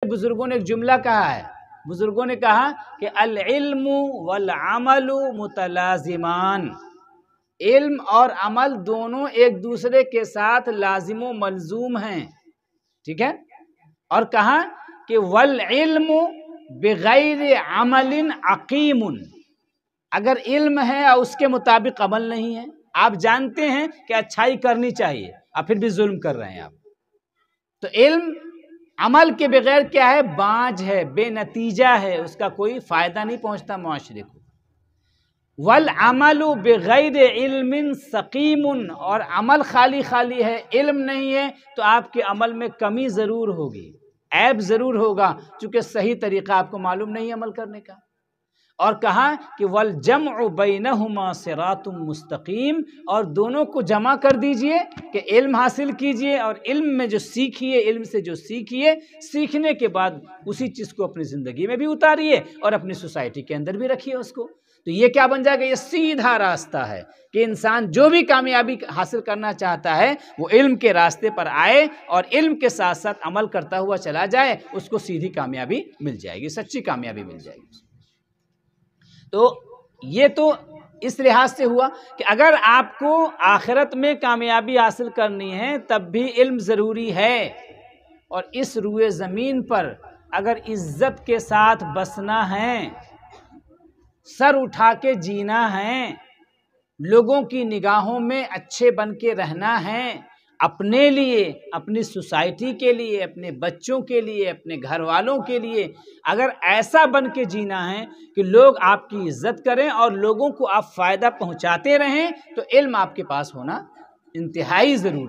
बुजुर्गों ने एक जुमला कहा है, बुजुर्गों ने कहा कि अल इल्मु वल अमलु मुतलाजिमान, इल्म और अमल दोनों एक दूसरे के साथ लाजिम व मलजूम हैं, ठीक है। और कहा कि वल इल्मु बिगैर अमलिन अकीमुन, अगर इल्म है और उसके मुताबिक अमल नहीं है, आप जानते हैं कि अच्छाई करनी चाहिए और फिर भी जुल्म कर रहे हैं आप, तो इल्म अमल के बगैर क्या है, बांझ है, बेनतीजा है, उसका कोई फायदा नहीं पहुंचता मुआशरे को। वल अमलु बिगैर इल्मिन सकीमुन, और अमल खाली खाली है, इल्म नहीं है, तो आपके अमल में कमी ज़रूर होगी, ऐब ज़रूर होगा, चूँकि सही तरीक़ा आपको मालूम नहीं है अमल करने का। और कहा कि वल जम्उ बैनहुमा सिरातुम मुस्तकीम, और दोनों को जमा कर दीजिए कि इल्म हासिल कीजिए और इल्म में जो सीखिए, इल्म से जो सीखिए, सीखने के बाद उसी चीज़ को अपनी ज़िंदगी में भी उतारिए और अपनी सोसाइटी के अंदर भी रखिए उसको। तो ये क्या बन जाएगा, ये सीधा रास्ता है कि इंसान जो भी कामयाबी हासिल करना चाहता है वो इल्म के रास्ते पर आए और इल्म के साथ साथ अमल करता हुआ चला जाए, उसको सीधी कामयाबी मिल जाएगी, सच्ची कामयाबी मिल जाएगी। तो ये तो इस लिहाज से हुआ कि अगर आपको आखिरत में कामयाबी हासिल करनी है तब भी इल्म ज़रूरी है, और इस रुए ज़मीन पर अगर इज़्ज़त के साथ बसना है, सर उठा के जीना है, लोगों की निगाहों में अच्छे बन के रहना है, अपने लिए, अपनी सोसाइटी के लिए, अपने बच्चों के लिए, अपने घर वालों के लिए, अगर ऐसा बन के जीना है कि लोग आपकी इज़्ज़त करें और लोगों को आप फ़ायदा पहुंचाते रहें, तो इल्म आपके पास होना इंतहाई ज़रूरी है।